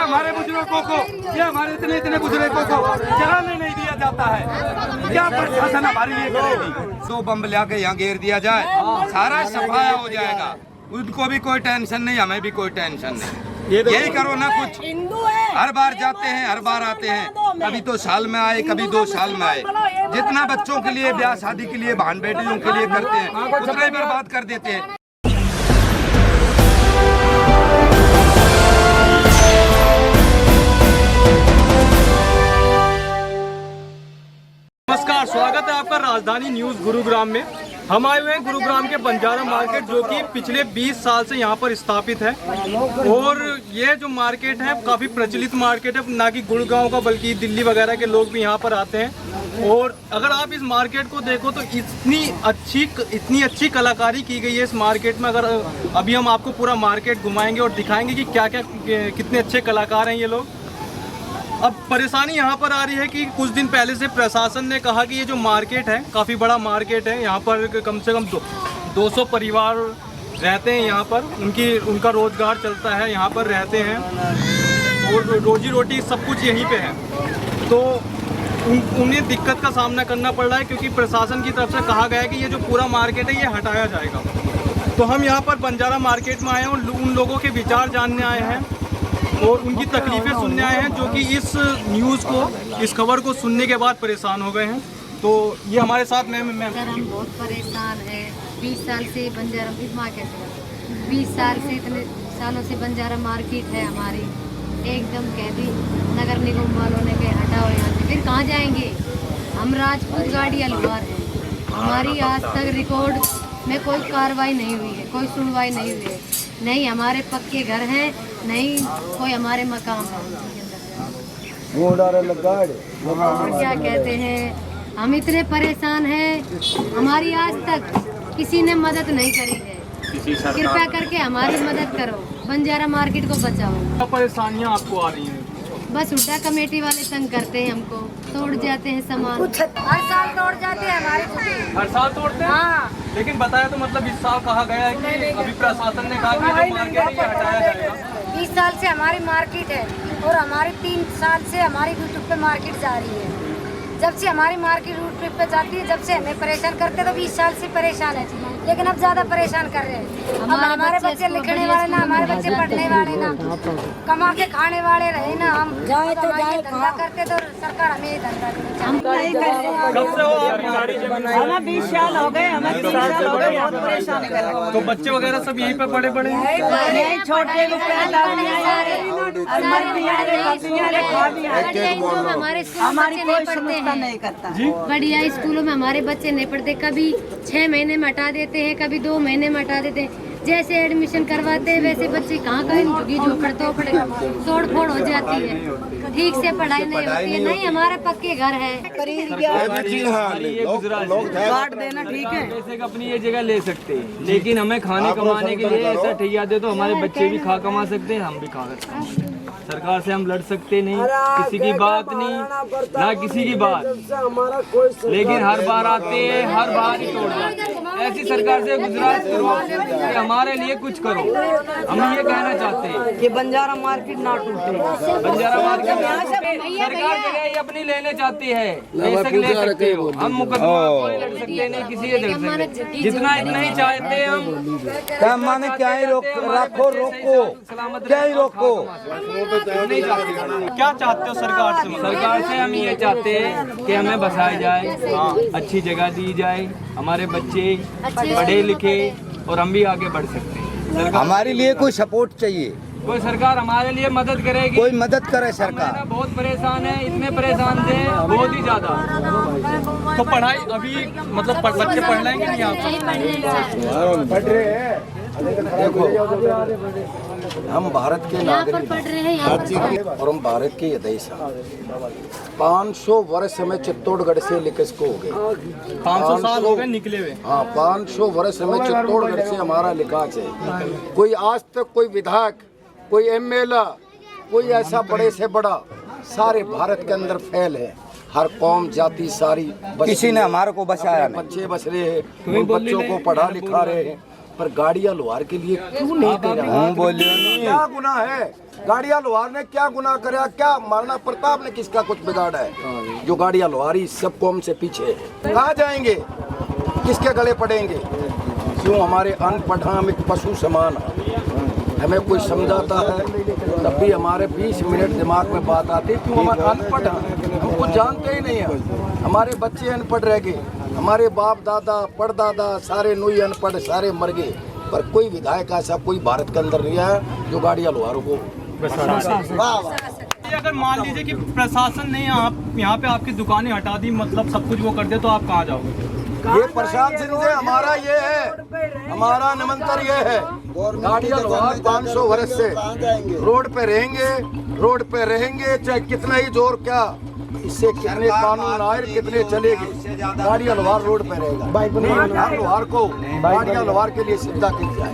हमारे बुजुर्गों को, ये हमारे इतने इतने बुजुर्गों को चलाने नहीं दिया जाता है। क्या प्रशासन हमारे लिए करेगी? 100 बम ला के यहाँ घेर दिया जाए, सारा सफाया हो जाएगा। उनको भी कोई टेंशन नहीं, हमें भी कोई टेंशन नहीं। यही करो ना कुछ। हर बार जाते हैं, हर बार आते हैं, कभी तो साल में आए, कभी 2 साल में आए। जितना बच्चों के लिए, ब्याह शादी के लिए, बहन बेटियों के लिए करते हैं, उतना ही बर्बाद कर देते हैं। नमस्कार, स्वागत है आपका राजधानी न्यूज गुरुग्राम में। हम आए हुए हैं गुरुग्राम के बंजारा मार्केट, जो कि पिछले 20 साल से यहाँ पर स्थापित है। और ये जो मार्केट है काफ़ी प्रचलित मार्केट है, ना कि गुड़गांव का बल्कि दिल्ली वगैरह के लोग भी यहाँ पर आते हैं। और अगर आप इस मार्केट को देखो तो इतनी अच्छी कलाकारी की गई है इस मार्केट में। अगर अभी हम आपको पूरा मार्केट घुमाएंगे और दिखाएंगे कि क्या क्या कितने अच्छे कलाकार हैं ये लोग। अब परेशानी यहाँ पर आ रही है कि कुछ दिन पहले से प्रशासन ने कहा कि ये जो मार्केट है काफ़ी बड़ा मार्केट है, यहाँ पर कम से कम 200 परिवार रहते हैं। यहाँ पर उनका रोजगार चलता है, यहाँ पर रहते हैं और रोजी रोटी सब कुछ यहीं पे है। तो उन्हें दिक्कत का सामना करना पड़ रहा है, क्योंकि प्रशासन की तरफ से कहा गया है कि ये जो पूरा मार्केट है ये हटाया जाएगा। तो हम यहाँ पर बंजारा मार्केट में आए हैं और उन लोगों के विचार जानने आए हैं और उनकी तकलीफें सुनने आए हैं, जो कि इस न्यूज़ को, इस खबर को सुनने के बाद परेशान हो गए हैं। तो ये हमारे साथ मैम सर, हम बहुत परेशान हैं। 20 साल से बंजारा मार्केट है, 20 साल से, इतने सालों से बंजारा मार्केट है हमारी। एकदम कह दी नगर निगम वालों ने कहे हटाओ यहाँ से, फिर कहाँ जाएंगे? हम राजपूत गाड़ी अलवार हैं, हमारी आज तक रिकॉर्ड में कोई कार्रवाई नहीं हुई है, कोई सुनवाई नहीं हुई है। नहीं हमारे पक्के घर हैं, नहीं कोई हमारे मकान है। क्या कहते हैं, हम इतने परेशान हैं, हमारी आज तक किसी ने मदद नहीं करी है। कृपया करके हमारी मदद करो, बंजारा मार्केट को बचाओ। क्या परेशानियाँ आपको आ रही हैं? बस हुड्डा कमेटी वाले तंग करते हैं हमको, तोड़ जाते हैं सामान, हर साल तोड़ जाते हैं हमारे। हर साल तोड़ते हैं? हाँ। लेकिन बताया तो मतलब इस साल कहा गया है कि अभी प्रशासन ने कहा कि जो मार्केट है ये हटाया जाएगा। 20 साल से हमारी मार्केट है और हमारी 3 साल से हमारी यूट्यूब पे मार्केट जा रही है। जब से हमारी मार्केट रूट ट्रिप पे जाती है, जब से हमें परेशान करते तो 20 साल से परेशान है, लेकिन अब ज्यादा परेशान कर रहे हैं। अब हमारे बच्चे लिखने वाले ना, हमारे बच्चे पढ़ने वाले ना, कमा के खाने वाले रहे ना। हम जाए तो जाए धंधा करते तो सरकार हमें ये धंधा देती। कब से हो आप यहाँ? हमें 20 साल हो गए, हमें 30 साल हो गए, बहुत परेशान कर रहे हैं। तो बच्चे वगैरह सब यहीं पे पड़े पड़े हैं? नहीं, छोटे हमारी कोई समझता नहीं करता। बढ़िया स्कूलों में हमारे बच्चे नहीं पढ़ते, कभी 6 महीने में हटा देते हैं, कभी 2 महीने में हटा देते हैं। जैसे एडमिशन करवाते हैं वैसे बच्चे कहाँ झुकी झोपड़ तो तोड़ फोड़ हो जाती है, ठीक से पढ़ाई नहीं होती है। नहीं हमारे पक्के घर है। कार्ड देना ठीक है, पैसे अपनी ये जगह ले सकते हैं, लेकिन हमें खाने कमाने के लिए ऐसा ठेका दे तो हमारे बच्चे भी खा कमा सकते हैं, हम भी खा सकते हैं। सरकार से हम लड़ सकते नहीं, किसी की बात नहीं ना किसी की बात, लेकिन हर बार आते हैं, हर बार ही तोड़ जाते हैं। ऐसी सरकार से गुजरात करो कि हमारे लिए कुछ करो। हम ये कहना चाहते हैं कि बंजारा मार्केट ना टूटे। बंजारा मार्केट सरकार जगह अपनी लेने चाहती है, बेशक ले सकते हो, हम मुकदमा कोई लड़ सकते नहीं, किसी से लड़ सकते, जितना इतना ही चाहते हैं हम। माने क्या ही रखो, रोको क्या ही रोको। क्या चाहते हो सरकार से? सरकार से हम ये चाहते हैं कि हमें बसाया जाए, अच्छी जगह दी जाए, हमारे बच्चे पढ़े लिखे और हम भी आगे बढ़ सकते हैं। हमारे लिए कोई सपोर्ट चाहिए, कोई सरकार हमारे लिए मदद करेगी, कोई मदद करे सरकार। बहुत परेशान है, इतने परेशान थे बहुत ही ज्यादा। तो पढ़ाई अभी मतलब बच्चे पढ़ लेंगे नहीं? आप पढ़ रहे हैं। देखो, हम भारत के नागरिक और हम भारत के देश हैं। 500 वर्ष में चित्तौड़गढ़ से लिखस को हो गए, 500 साल हो गए निकले हुए। हाँ, 500 वर्ष में चित्तौड़गढ़ से हमारा लिखास है। कोई आज तक कोई विधायक, कोई MLA, कोई ऐसा बड़े से बड़ा सारे भारत के अंदर फैल है। हर कौम जाति सारी, किसी ने हमारे को बचाया नहीं। बच्चे बच रहे हैं, उन बच्चों को पढ़ा लिखा रहे हैं, पर गाड़ियां लोहार के लिए क्यों नहीं दे रहा? क्या गुनाह है? गाड़ियां लोहार ने क्या गुनाह कराया? क्या महाराणा प्रताप ने किसका कुछ बिगाड़ा है जो गाड़ियां लोहारी सब कौम से पीछे है? कहाँ जाएंगे? किसके गले पड़ेंगे? क्यों हमारे अनपढ़ हम एक पशु समान हैं। हमें कोई समझाता है तब भी हमारे 20 मिनट दिमाग में बात आती है, क्यों हम अनपढ़ हैं, हम कुछ जानते ही नहीं हैं। हमारे बच्चे अनपढ़ रह गए, हमारे बाप दादा परदादा सारे नुई अनपढ़ सारे मर गए, पर कोई विधायक ऐसा कोई भारत के अंदर नहीं है जो गाड़ियां लोहारों को। अगर मान लीजिए कि प्रशासन ने यहाँ पे आपकी दुकानें हटा दी, मतलब सब कुछ वो कर दे, तो आप कहाँ जाओगे? ये प्रशासन से हमारा ये है, हमारा निमंत्रण ये है, गाड़ियां लोहार 500 वर्ष से रोड पे रहेंगे, चाहे कितना ही जोर क्या, इससे कितने कानून आए कितने चलेगी, गाड़ियां लोहार रोड पे रहेगा। लोहार को गाड़ियां लोहार के लिए सीधा की जाए,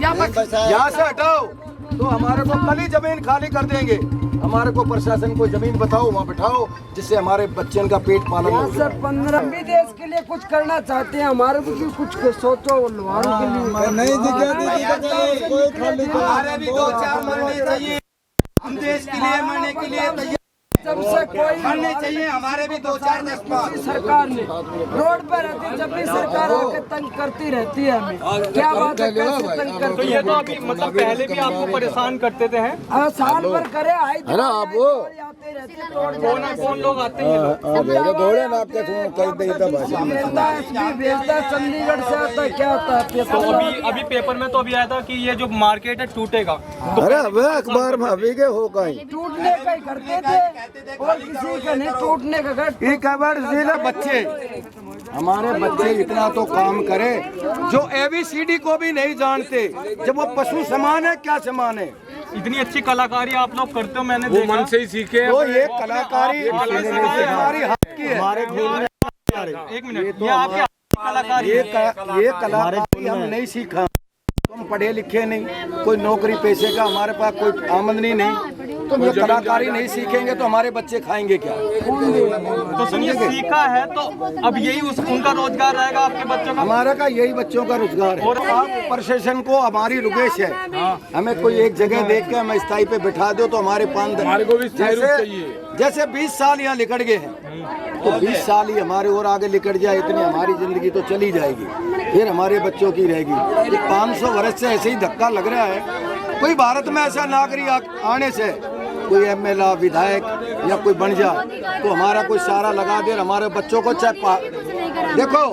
यहाँ से हटाओ तो हमारे को कल ही जमीन खाली कर देंगे। हमारे को प्रशासन को जमीन बताओ, वहाँ बिठाओ, जिससे हमारे बच्चों का पेट पालन हो। सर 15 भी देश के लिए कुछ करना चाहते हैं, हमारे को भी कुछ सोचो लोहारों के लिए। नहीं हमारे भी 2-4 मरने चाहिए, हम देश के लिए मरने के लिए तैयार, सबसे कोई मरने चाहिए हमारे भी 2-4 10-5। सरकार ने रोड पर रहती, जब भी सरकार आके तंग करती रहती है हमें, क्या बात है, कैसे तंग तो करती ये है? तो अभी मतलब पहले भी आपको परेशान करते थे हैं? साल भर करे आए आते रहते हैं, कौन लोग आते हैं? भेजता है चंडीगढ़ से आता है, क्या आता है? तो अभी पेपर में तो अभी आया था कि ये जो मार्केट है टूटेगा। अरे अखबार में अभी के हो गई टूटने का ही करते थे और किसी का नहीं टूटने का कर। बच्चे हमारे बच्चे इतना तो काम करे जो ABCD को भी नहीं जानते, जब वो पशु समान है, क्या समान है। इतनी अच्छी कलाकारी आप लोग करते हो, मैंने देखा। मन से ही सीखे। तो ये कलाकारी हमारी हाथ की है। हमारे एक मिनट, ये आपकी कलाकारी ये कलाकारी हम नहीं सीखा, हम पढ़े लिखे नहीं, कोई नौकरी पेशे का हमारे पास कोई आमदनी नहीं, तो ये कलाकारी नहीं सीखेंगे तो हमारे बच्चे खाएंगे क्या? तो सुनिए, सीखा है तो अब यही उनका रोजगार रहेगा आपके बच्चों का? हमारा का यही बच्चों का रोजगार है। और आप प्रशासन को हमारी रुकेश है, हमें कोई एक जगह देख के हमें स्थायी पे बिठा दो तो हमारे 5 हमारे को भी चाहिए। जैसे 20 साल यहाँ लिकट गए हैं, तो 20 साल ही हमारे और आगे लिकट जाए, इतनी हमारी जिंदगी तो चली जाएगी, फिर हमारे बच्चों की रहेगी। 500 वर्ष से ऐसे ही धक्का लग रहा है। कोई भारत में ऐसा नागरिक आने से कोई MLA विधायक या कोई बन जाए तो हमारा कोई सारा लगा दे, हमारे बच्चों को चाहे देखो,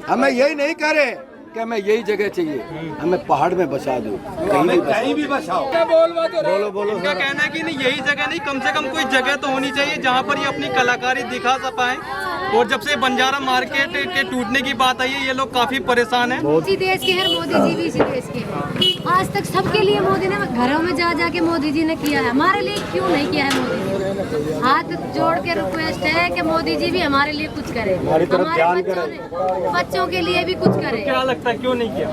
हमें यही नहीं करे कि हमें यही जगह चाहिए, हमें पहाड़ में बसा दो, कहीं भी बसाओ। बोलो। उनका कहना है कि नहीं, यही जगह नहीं, कम से कम कोई जगह तो होनी चाहिए जहाँ पर ये अपनी कलाकारी दिखा पाए। और जब से बंजारा मार्केट के टूटने की बात आई है, ये लोग काफी परेशान हैं। इसी देश के हैं, मोदी जी भी इसी देश के हैं। आज तक सबके लिए मोदी ने घरों में जा के मोदी जी ने किया है, हमारे लिए क्यों नहीं किया है मोदी जी? हाथ जोड़ के रिक्वेस्ट है कि मोदी जी भी हमारे लिए कुछ करें, हमारे बच्चों के लिए भी कुछ करें। क्या लगता है क्यों नहीं किया?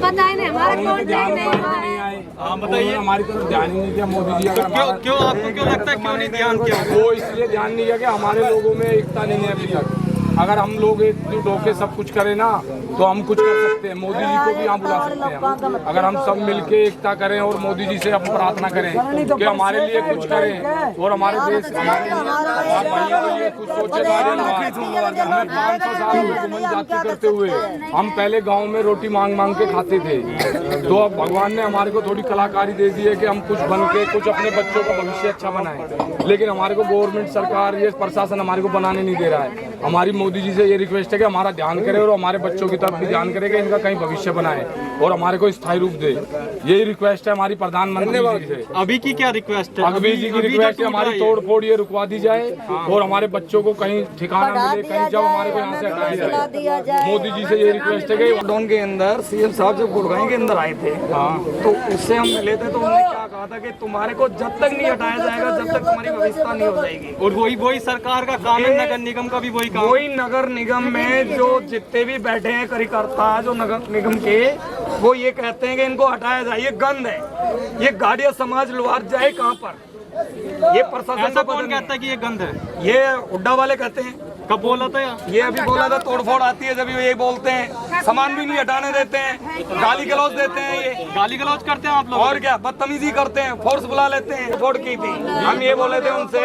पता है ना, हमारा नहीं है। हाँ बताइए, हमारी तरफ ध्यान ही नहीं दिया मोदी जी। क्यों आपको क्यों लगता है क्यों नहीं ध्यान किया? वो इसलिए ध्यान नहीं दिया कि हमारे लोगों में एकता नहीं है अभी तक। अगर हम लोग एकजुट होकर सब कुछ करें ना तो हम कुछ कर सकते हैं, मोदी जी को भी यहाँ बुला सकते हैं। अगर हम सब मिलके एकता करें और मोदी जी से हम प्रार्थना करें कि हमारे लिए कुछ करें और हमारे देश हमारे भाइयों के लिए कुछ सोचे। हमें 500 साल में घुमन जाति करते हुए हम पहले गाँव में रोटी मांग के खाते थे, तो अब भगवान ने हमारे को थोड़ी कलाकारी दे दी है कि हम कुछ बन के कुछ अपने बच्चों का भविष्य अच्छा बनाएं। लेकिन हमारे को गवर्नमेंट सरकार ये प्रशासन हमारे को बनाने नहीं दे रहा है। हमारी मोदी जी से ये रिक्वेस्ट है कि हमारा ध्यान करे और हमारे बच्चों की तरफ भी ध्यान करे कि इनका कहीं भविष्य बनाए और हमारे को स्थायी रूप दे। यही रिक्वेस्ट है हमारी प्रधानमंत्री जी से। अभी की क्या रिक्वेस्ट है? अभी जी की रिक्वेस्ट है हमारी तोड़ फोड़ ये रुकवा दी जाए और हमारे बच्चों को कहीं ठिकाना मिले, कहीं जब हमारे को यहाँ से हटाया जाए। मोदी जी से ये रिक्वेस्ट है कि लॉकडाउन के अंदर CM साहब जब गुड़गांव के अंदर आए थे, तो उससे हम मिले थे, तो उन्होंने क्या कहा था कि तुम्हारे को जब तक नहीं हटाया जाएगा जब तक तुम्हारी व्यवस्था नहीं हो जाएगी। और वही सरकार का काम है, नगर निगम का भी वही काम। वही नगर निगम में जो जितने भी बैठे हैं कार्यकर्ता जो नगर निगम के, वो ये कहते हैं कि इनको हटाया जाए, ये गंद है, ये गाड़िया समाज लोहार जाए कहाँ पर? ये प्रशासन ऐसा को पता कौन नहीं कहता है कि ये गंद है? है। ये हुड्डा वाले कहते हैं। कब बोला था यार? ये अभी बोला था, तोड़फोड़ आती है जब ये बोलते हैं, सामान भी नहीं हटाने देते हैं, गाली गलौज देते हैं ये। गाली गलौज करते हैं आप लोग? और क्या, बदतमीजी करते हैं, फोर्स बुला लेते हैं। फोड़ की थी, हम ये बोले थे उनसे,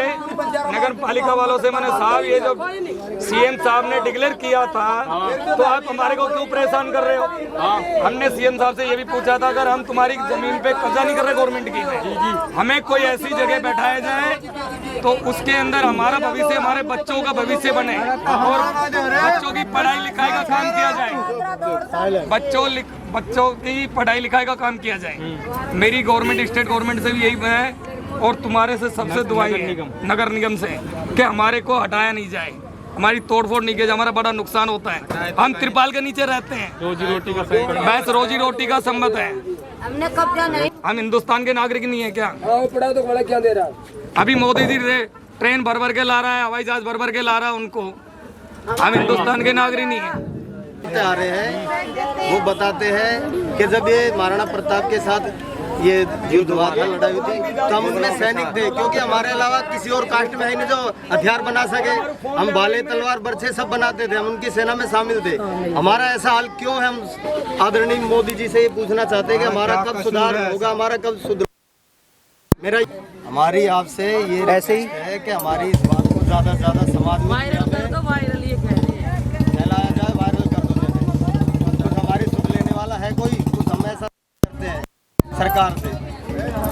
नगर पालिका वालों से, मैंने साहब ये जब सीएम साहब ने डिक्लेयर किया था तो आप हमारे को क्यों परेशान कर रहे हो? हमने सीएम साहब से ये भी पूछा था, अगर हम तुम्हारी जमीन पे कब्जा नहीं कर रहे गवर्नमेंट की, हमें कोई ऐसी जगह बैठाया जाए तो उसके अंदर हमारा भविष्य, हमारे बच्चों का भविष्य बने और बच्चों की पढ़ाई लिखाई का काम किया जाए, बच्चों की पढ़ाई लिखाई का काम किया जाए। मेरी गवर्नमेंट, स्टेट गवर्नमेंट से भी यही है और तुम्हारे से सबसे दुआई है नगर निगम से कि हमारे को हटाया नहीं जाए, हमारी तोड़फोड़ नहीं की जाए, हमारा बड़ा नुकसान होता है। हम त्रिपाल के नीचे रहते हैं, रोजी रोटी का संकट, बस रोजी रोटी का संबंध है। हमने कब्जा नहीं। हम हिंदुस्तान के नागरिक नहीं है क्या? पड़ा तो बड़ा क्या दे रहा है? अभी मोदी जी ट्रेन भर भर के ला रहा है, हवाई जहाज भर भर के ला रहा है उनको। हम हिंदुस्तान के नागरिक नहीं है। आ रहे हैं वो बताते हैं कि जब ये महाराणा प्रताप के साथ ये युद्ध हुआ था, लड़ाई हुई थी, तो हम उनमें सैनिक थे, क्योंकि हमारे अलावा किसी और कास्ट में है नहीं जो हथियार बना सके। हम भाले, तलवार, बर्छे सब बनाते थे, हम उनकी सेना में शामिल थे। हमारा ऐसा हाल क्यों है? हम आदरणीय मोदी जी से ये पूछना चाहते हैं कि हमारा कब सुधार होगा, हमारा कब सुधार। मेरा हमारी आपसे ये ऐसे ही है कि हमारी इस बात को ज़्यादा से ज़्यादा समाज में फैलाया जाए, वायरल कर दो। कुछ हमारी सुन लेने वाला है कोई? कुछ हम ऐसा करते हैं सरकार से,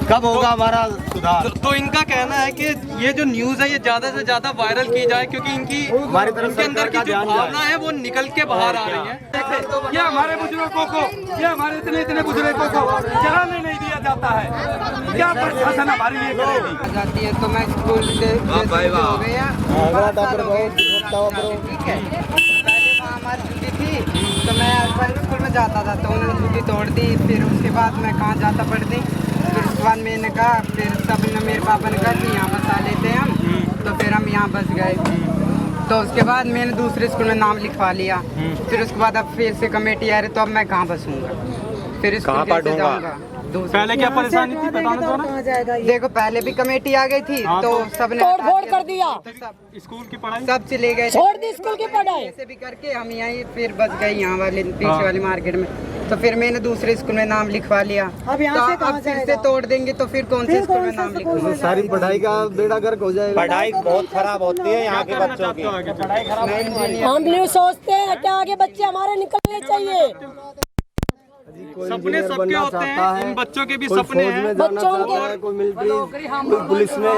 कब होगा हमारा सुधार? तो इनका कहना है कि ये जो न्यूज़ है ये ज़्यादा से ज़्यादा वायरल की जाए, क्योंकि इनकी हमारी तरफ उनके अंदर की जो भावना है वो निकल के बाहर आ रही है। ये हमारे बुजुर्गों को, ये हमारे इतने बुजुर्गों को चलाने नहीं दिया जाता है। क्या प्रशासन हमारे लिए करेगी? जाती है तो मैं स्कूल से हो गया ठीक है। पहले वहाँ हमारी छुट्टी थी तो मैं प्राइवेट स्कूल में जाता था, तो उन्होंने छुट्टी तोड़ दी। फिर उसके बाद मैं कहाँ जाता पढ़ने, फिर उसके बाद मैंने कहा, फिर सब ने, मेरे पापा ने कहा कि यहाँ बसा लेते हैं हम, तो फिर हम यहाँ बस गए। तो उसके बाद मैंने दूसरे स्कूल में नाम लिखवा लिया। फिर उसके बाद अब फिर से कमेटी आ रही, तो अब मैं कहाँ बसूँगा? फिर स्कूल कैसे जाऊँगा? पहले क्या परेशानी थी बताना तो ना। देखो पहले भी कमेटी आ गई थी तो सबने तोड़ कर दिया, स्कूल की पढ़ाई सब चले गए, छोड़ दी स्कूल की पढ़ाई। ऐसे भी करके हम यहीं फिर बस गए यहाँ वाले पीछे वाली मार्केट में। तो फिर मैंने दूसरे स्कूल में नाम लिखवा लिया। अब यहाँ से अब फिर से तोड़ देंगे तो फिर कौन से स्कूल में नाम लिखूंगा? सारी पढ़ाई का बेड़ा गर्क हो जाएगा। पढ़ाई बहुत खराब होती है यहाँ के बच्चों की। हम लोग सोचते हैं कि आगे बच्चे हमारे निकलने चाहिए। सपने सबके होते हैं, इन बच्चों के भी सपने हैं, बच्चों के कोई मिलिट्री, कोई पुलिस में,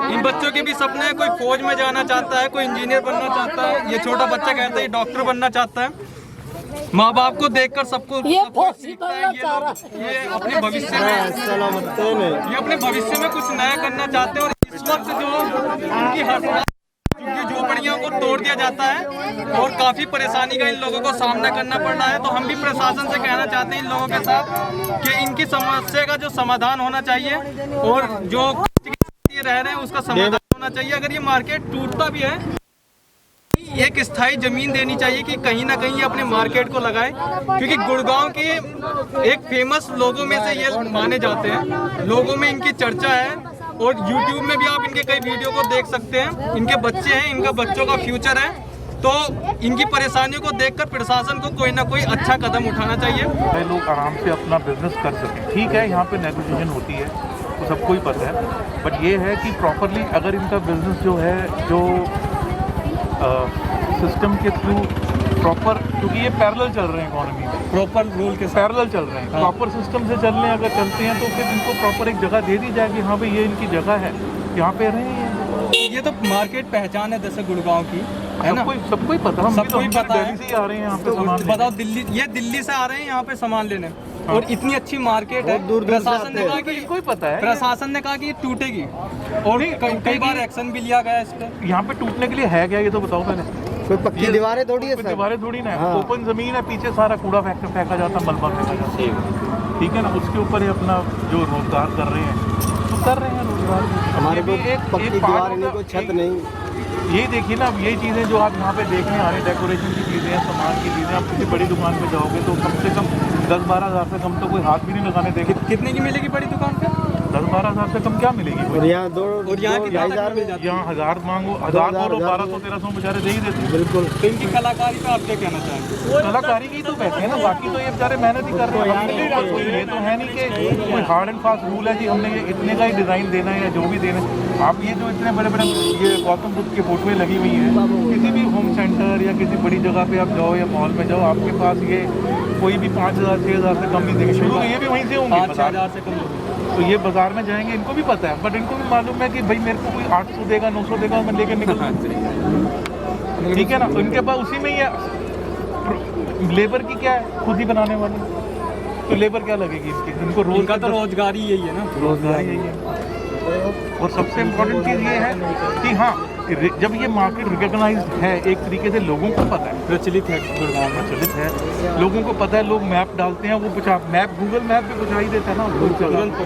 इन बच्चों के भी सपने हैं। कोई फौज में जाना चाहता है, कोई इंजीनियर बनना चाहता है, ये छोटा बच्चा कहता है डॉक्टर बनना चाहता है। माँ बाप को देखकर सबको ये सब कुछ सीखता है। ये अपने भविष्य में, ये अपने भविष्य में कुछ नया करना चाहते हैं। और इस वक्त जो उनकी हर झोपड़ियों को तोड़ दिया जाता है और काफी परेशानी का इन लोगों को सामना करना पड़ रहा है। तो हम भी प्रशासन से कहना चाहते हैं इन लोगों के साथ कि इनकी समस्या का जो समाधान होना चाहिए और जो रह रहे हैं उसका समाधान होना चाहिए। अगर ये मार्केट टूटता भी है, एक स्थायी जमीन देनी चाहिए कि कहीं ना कहीं ये अपने मार्केट को लगाए, क्योंकि गुड़गांव के एक फेमस लोगों में से ये माने जाते हैं। लोगों में इनकी चर्चा है और YouTube में भी आप इनके कई वीडियो को देख सकते हैं। इनके बच्चे हैं, इनका बच्चों का फ्यूचर है, तो इनकी परेशानियों को देखकर प्रशासन को कोई ना कोई अच्छा कदम उठाना चाहिए। लोग आराम से अपना बिजनेस कर सकें। ठीक है, यहाँ पे नेगोशिएशन होती है तो सबको ही पता है, बट ये है कि प्रॉपरली अगर इनका बिजनेस जो है जो सिस्टम के थ्रू प्रॉपर, क्योंकि ये पैरेलल चल रहे हैं इकोनॉमी में, प्रॉपर रूल के पैरेलल चल रहे हैं, प्रॉपर सिस्टम से चल रहे हैं। अगर चलते हैं तो फिर इनको प्रॉपर एक जगह दे दी जाए कि हाँ भाई ये इनकी जगह है, यहाँ पे रहे हैं। ये तो मार्केट पहचान है जैसे गुड़गांव की, है ना? सबको ही पता, सबको ही पता है। दिल्ली से ही आ रहे हैं यहाँ पे सामान। बताओ, दिल्ली से आ रहे हैं यहाँ पे सामान लेने, और इतनी अच्छी मार्केट है। प्रशासन ने कहा कि कोई पता है, प्रशासन ने कहा कि ये टूटेगी और कई बार एक्शन भी लिया गया इस पे। यहाँ पे टूटने के लिए है क्या, ये तो बताओ पहले। कोई पक्की दीवारें थोड़ी है, दीवारें थोड़ी ना है, ओपन जमीन है, पीछे सारा कूड़ा फेंका जाता, मलबा फेंका जाता है, ठीक है ना। उसके ऊपर ही अपना जो रोजगार कर रहे हैं तो कर रहे हैं रोजगार। हमारे को पक्की दीवार नहीं, कोई छत नहीं। ये देखिए ना, यही चीज़ें जो आप यहाँ पे देखने आ रहे हैं, डेकोरेशन की चीज़ें, सामान की चीज़ें, आप किसी बड़ी दुकान पे जाओगे तो कम से कम 10-12 हज़ार से कम तो कोई हाथ भी नहीं लगाने देंगे। कितने की मिलेगी बड़ी दुकान पे? 10-12 हज़ार से कम क्या मिलेगी? और यहाँ की यहाँ 1000 मांगो, 1000 बोलो, 1200-1300 बेचारे दे ही देते। बिल्कुल। तो इनकी कलाकारी पे आप क्या कहना चाहेंगे? कलाकारी की तो पैसे है ना, बाकी तो ये बेचारे मेहनत ही कर रहे हैं। कोई ये तो है नहीं कि कोई हार्ड एंड फास्ट रूल है कि हमने ये इतने का ही डिज़ाइन देना है या जो भी देना है। आप ये जो इतने बड़े बड़े ये गौतम बुद्ध की फोटोएं लगी हुई हैं, किसी भी होम सेंटर या किसी बड़ी जगह पे आप जाओ या मॉल में जाओ, आपके पास ये कोई भी 5000-6000 से कम नहीं देंगे। शुरू में ये भी वहीं से होंगे, 5-6 से कम। तो ये बाजार में जाएंगे, इनको भी पता है, बट इनको भी मालूम है कि भाई मेरे को कोई 800 देगा, 900 देगा, मैं लेकर निकल। ठीक है ना? तो इनके पास उसी में ही है। लेबर की क्या है, खुद ही बनाने वाले, तो लेबर क्या लगेगी इनकी? इनको रोज का तो रोजगार ही यही है ना, रोजगार यही है। और सबसे इम्पोर्टेंट चीज़ ये है कि हाँ, जब ये मार्केट रिकॉग्नाइज्ड है, एक तरीके से लोगों को पता है, प्रचलित है, गुड़गांव में प्रचलित है, लोगों को पता है, लोग मैप डालते हैं, वो मैप गूगल मैप पे पहुँचा ही देता है ना तुरंत।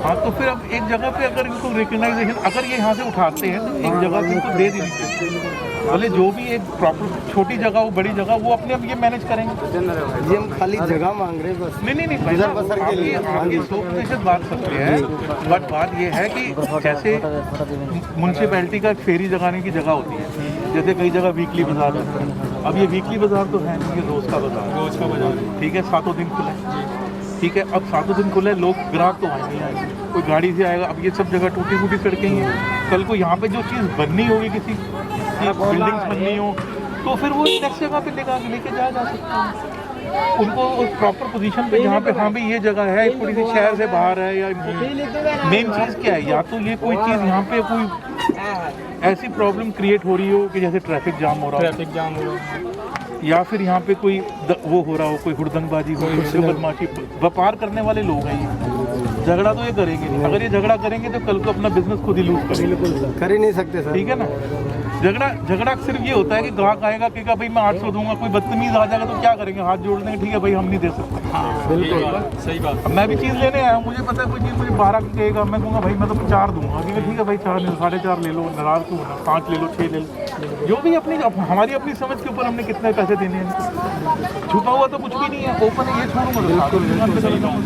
हाँ, तो फिर अब एक जगह पे अगर इनको रिकॉग्नाइजेशन अगर ये यहाँ से उठाते हैं तो एक जगह पे इनको दे देनी चाहिए। भले जो भी एक प्रॉपर छोटी जगह हो, बड़ी जगह, वो अपने अब ये मैनेज करेंगे। ये हम खाली जगह मांग रहे हैं बस। नहीं भाई साहब, आपकी 100% बात सकते हैं, बट बात ये है कि जैसे म्यूनसिपैलिटी का फेरी जगाने की जगह होती है, जैसे कई जगह वीकली बाजार है। अब ये वीकली बाजार तो है नहीं, ये रोज़ का बाजार, ठीक है, 7 दिन खुला है। ठीक है, अब 7 दिन खुला है, लोग ग्राहक तो आएंगे ही आएंगे, कोई गाड़ी से आएगा। अब ये सब जगह टूटी फूटी सड़कें ही हैं, कल को यहाँ पे जो चीज़ बननी होगी, किसी बिल्डिंग्स बननी हो, तो फिर वो नेक्स्ट जगह पे लेके जाया जा सकता है उनको उस प्रॉपर पोजीशन पे, जहाँ पे हाँ भाई ये जगह है, थोड़ी सी शहर से बाहर है, या मेन चीज़ क्या है, या तो ये कोई चीज़ यहाँ पे कोई ऐसी प्रॉब्लम क्रिएट हो रही हो कि जैसे ट्रैफिक जाम हो रहा हो, या फिर यहाँ पे कोई वो हो रहा हो, कोई हुड़दंगबाजी हो, कोई बदमाशी, व्यापार करने वाले लोग हैं ये, झगड़ा तो ये करेंगे नहीं। अगर ये झगड़ा करेंगे तो कल को अपना बिजनेस खुद ही लूज करेंगे, कर ही नहीं सकते सर। ठीक है ना? झगड़ा सिर्फ ये होता है कि ग्राहक आएगा कि भाई मैं 800 दूंगा, कोई बदतमीज आ जाएगा तो क्या करेंगे, हाथ जोड़ देंगे, ठीक है भाई हम नहीं दे सकते। हाँ, बिल्कुल सही बात। अब मैं भी चीज़ लेने आया हूँ, मुझे पता है कोई चीज़ मुझे 12 की कहेगा, मैं कहूँगा भाई मैं तो 4 दूंगा, ठीक है भाई 4 ले लो, 4.5 ले लो, नाराज क्यों होना, 5 ले लो, 6 ले लो, जो भी अपनी हमारी अपनी समझ के ऊपर हमने कितने पैसे देने हैं। छुपा हुआ तो कुछ भी नहीं है, ओपन है, ये छोड़ूंगा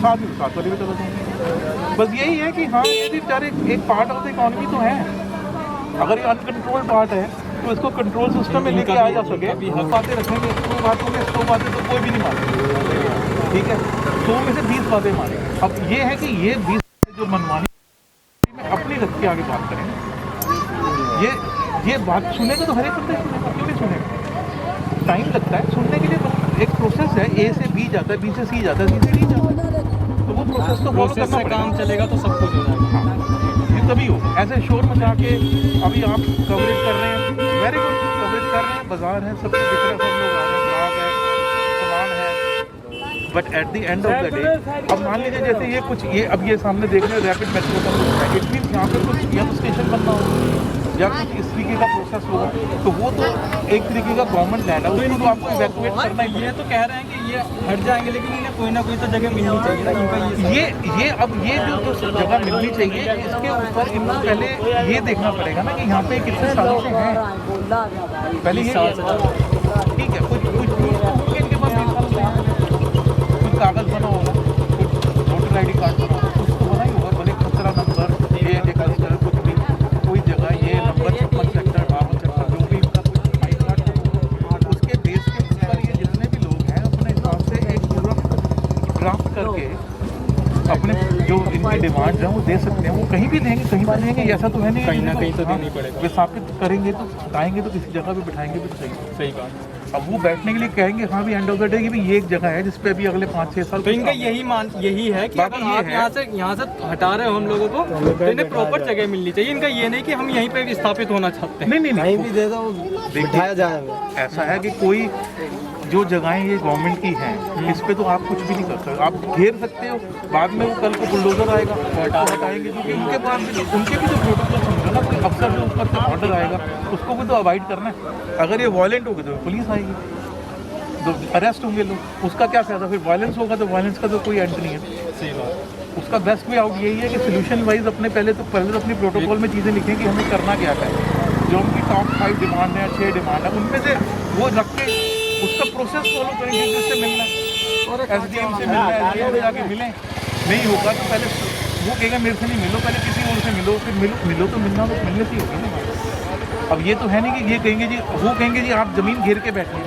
साथ वाले भी चला दूँगा। बस यही है कि हाँ, ये भी बेचारे एक पार्ट ऑफ द इकॉनमी तो है। अगर ये अनकंट्रोल्ड पार्ट है तो इसको कंट्रोल सिस्टम में लेके आया जा सके। बातें रखेंगे, 100 बातों में 100 बातें तो कोई भी नहीं मानेगा, ठीक है, 100 में से 20 बातें मानेंगे। अब ये है कि ये 20 जो मनमानी में अपनी रख के आगे बात करें, ये बात सुनेगा तो हर एक बंदा सुनेगा, क्यों नहीं सुनेगा? टाइम लगता है सुनने के लिए, एक प्रोसेस है, ए से बी जाता है, बी से सी जाता है, सी से डी जाता है, तो वो प्रोसेस तो फॉलो करना पड़ेगा। काम चलेगा तो सब कुछ हो जाएगा। तभी हो, ऐसे शोर मचा के अभी आप कवरेज कर रहे हैं, वेरी गुड, कवरेज कर रहे हैं, बाजार है, सब कुछ दिख रहा है, सब लोग आ रहे हैं, ग्राहक है, सामान है, but at the end of the day अब मान लीजिए जैसे ये कुछ ये अब ये सामने देख रहे हैं रैपिड मेट्रो का कुछ है, इट मीन्स यहाँ पर कुछ या तो स्टेशन बनना हो या कुछ इस तरीके का प्रोसेस हो, तो वो तो एक तरीके का गवर्नमेंट लैंड है, उसको तो आपको इवैक्यूएट करना ही। ये तो कह रहे हैं कि ये हट जाएंगे, लेकिन इन्हें कोई ना कोई तो जगह मिलनी चाहिए ना इनका। ये अब ये जो जगह मिलनी चाहिए, इसके ऊपर इनको पहले ये देखना पड़ेगा ना कि यहाँ पे कितने सालों से हैं, पहले ये ठीक है, कुछ इनके पास 20 सालों से कुछ कागज बना होगा, कुछ वोटर ID कार्ड बना होगा, कुछ तो बना ही होगा, भले खतरा नंबर ये देखा कुछ भी, कोई जगह ये नंबर 56 सेक्टर 52 सेक्टर जो भी इनका कुछ आई कार्ड, उसके बेस के ऊपर ये जितने भी लोग हैं अपने हिसाब से एक पूरा ड्राफ्ट करके अपने जो इनकी डिमांड है वो दे सकते हैं। वो कहीं भी देंगे, कहीं पर देंगे, ऐसा तो है नहीं, कहीं ना कहीं तो देनी पड़ेगा। विस्थापित करेंगे तो बताएंगे तो किसी जगह पे बिठाएंगे भी तो सही बात। अब वो बैठने के लिए कहेंगे हाँ भी एंड ऑफ द डे की भी ये एक जगह है जिसपे अभी अगले 5-6 साल तो इनका यही है कि अगर आप यहाँ से हटा रहे हो हम लोगों को, तो इन्हें प्रॉपर जगह मिलनी चाहिए। इनका ये नहीं कि हम यहीं पे स्थापित होना चाहते हैं। नहीं भी दे दो, बिठाया जाए। ऐसा है कि कोई जो जगहें ये गवर्नमेंट की हैं, इस पे तो आप कुछ भी नहीं कर सकते। आप घेर सकते हो, बाद में वो कल को बुलडोजर आएगा, हटाएंगे, क्योंकि उनके पास उनके भी जो प्रोटोकॉल समझो ना, कोई अफसर जो ऊपर से ऑर्डर आएगा उसको भी तो अवॉइड करना है। अगर ये वायलेंट होगी तो पुलिस आएगी, तो अरेस्ट होंगे लोग, उसका क्या फायदा? फिर वायलेंस होगा तो वायलेंस का तो कोई एंड नहीं है। सही बात। उसका बेस्ट वे आउट यही है कि सोल्यूशन वाइज पहले तो अपनी प्रोटोकॉल में चीज़ें लिखें कि हमें करना क्या है, जो उनकी टॉप 5 डिमांड है, 6 डिमांड है, उनमें से वो रख के उसका प्रोसेस फॉलो करेंगे, जिससे मिलना है और SDM से मिलना है, SDM से जाके मिलें, नहीं होगा तो पहले वो कहेगा मेरे से नहीं मिलो, पहले किसी और से मिलो, फिर मिलो तो मिलने से ही होगी ना। अब ये तो है नहीं कि ये कहेंगे जी, वो कहेंगे जी आप ज़मीन घेर के बैठे,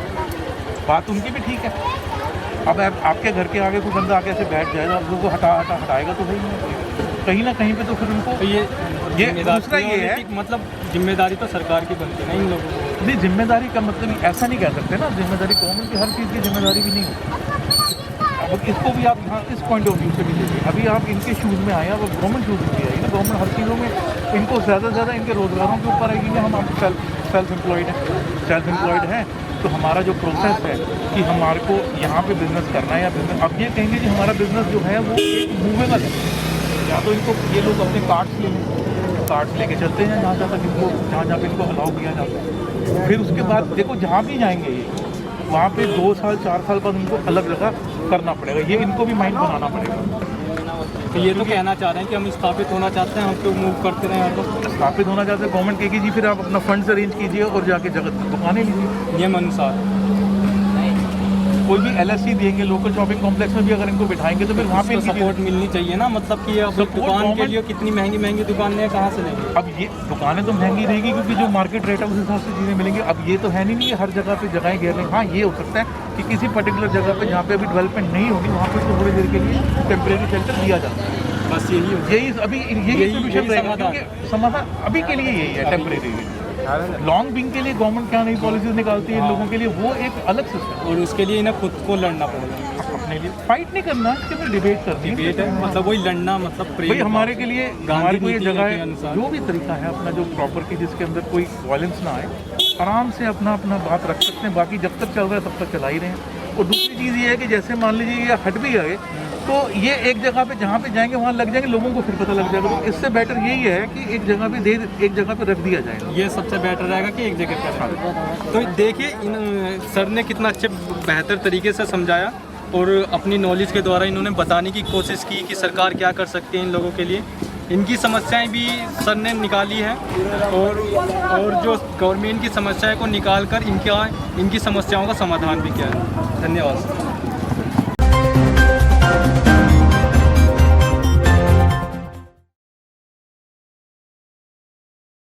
बात उनकी भी ठीक है। अब आपके घर के आगे कोई बंदा आके ऐसे बैठ जाएगा, आप लोगों को हटाएगा तो भाई कहीं ना कहीं पे तो फिर उनको ये दूसरा ये है, मतलब जिम्मेदारी तो सरकार की बनती है ना इन लोगों को। नहीं, जिम्मेदारी का मतलब ऐसा नहीं कह सकते ना, जिम्मेदारी गवर्नमेंट की हर चीज़ की जिम्मेदारी भी नहीं होती। अब इसको भी आप यहाँ इस पॉइंट ऑफ व्यू से भी देखिए, अभी आप इनके शूज़ में आए, अब गवर्नमेंट शूज़ में आएगी ना, गवर्नमेंट हर चीज़ों में इनको ज़्यादा से ज़्यादा इनके रोज़गारों के ऊपर आएगी कि हम सेल्फ एम्प्लॉयड हैं, तो हमारा जो प्रोसेस है कि हमारे को यहाँ पे बिज़नेस करना है या बिज़नेस, अब ये कहेंगे कि हमारा बिज़नेस जो है वो एक मूवेबल है, या तो इनको ये लोग अपने कार्ड्स लेके चलते हैं जहाँ तक इनको जहाँ पे इनको अलाउ किया जाता है। फिर उसके बाद देखो जहाँ भी जाएंगे ये, वहाँ पे 2 साल 4 साल बाद उनको अलग जगह करना पड़ेगा, ये इनको भी माइंड बनाना पड़ेगा। तो ये तो कहना चाह रहे हैं कि हम स्थापित होना चाहते हैं, हम क्यों मूव करते रहे हैं, तो स्थापित होना चाहते हैं, गवर्नमेंट कहेगी जी फिर आप अपना फंड्स अरेंज कीजिए और जाके जगह दुकानें लीजिए नियम अनुसार। कोई भी LSC देंगे, लोकल शॉपिंग कॉम्प्लेक्स में भी अगर इनको बिठाएंगे तो फिर वहाँ पे सपोर्ट मिलनी चाहिए ना, मतलब कि अब दुकान के लिए कितनी महंगी दुकानें कहाँ से लेंगे। अब ये दुकानें तो महंगी रहेगी क्योंकि जो मार्केट रेट है उस हिसाब से चीज़ें मिलेंगी। अब ये तो है नहीं कि हर जगह पे जगहें घेर लेंगे। हाँ, ये हो सकता है कि किसी पर्टिकुलर जगह पे जहाँ पे अभी डेवलपमेंट नहीं होगी वहाँ पे तो थोड़ी देर के लिए टेम्परेरी शेल्टर दिया जाता है। बस यही अभी यही सोल्यूशन रहेगा, क्योंकि समाधान अभी के लिए यही है टेम्परेरी। लॉन्ग बिंग के लिए गवर्नमेंट क्या नई पॉलिसीज निकालती है इन लोगों के लिए, वो एक अलग सिस्टम, और उसके लिए इन्हें खुद को लड़ना पड़ेगा। अपने लिए फाइट नहीं करना, इसके लिए डिबेट करनी है। डिबेट है, मतलब वही लड़ना, मतलब भाई हमारे के लिए हमारे को ये जगह है, अनुसार जो भी तरीका है अपना जो प्रॉपर की जिसके अंदर कोई वायलेंस ना आए, आराम से अपना बात रख सकते हैं। बाकी जब तक चल रहा है तब तक चला ही रहे हैं। और दूसरी चीज़ ये है कि जैसे मान लीजिए ये हट भी गए तो ये एक जगह पे जहाँ पे जाएंगे वहाँ लग जाएंगे, लोगों को फिर पता लग जाएगा। तो इससे बेटर यही है कि एक जगह पे रख दिया जाएगा, ये सबसे बेटर रहेगा कि एक जगह पर। तो देखिए सर ने कितना अच्छे बेहतर तरीके से समझाया और अपनी नॉलेज के द्वारा इन्होंने बताने की कोशिश की कि सरकार क्या कर सकती है इन लोगों के लिए। इनकी समस्याएं भी सर ने निकाली है और जो गवर्नमेंट की समस्याएं को निकाल कर इनकी समस्याओं का समाधान भी किया है। धन्यवाद।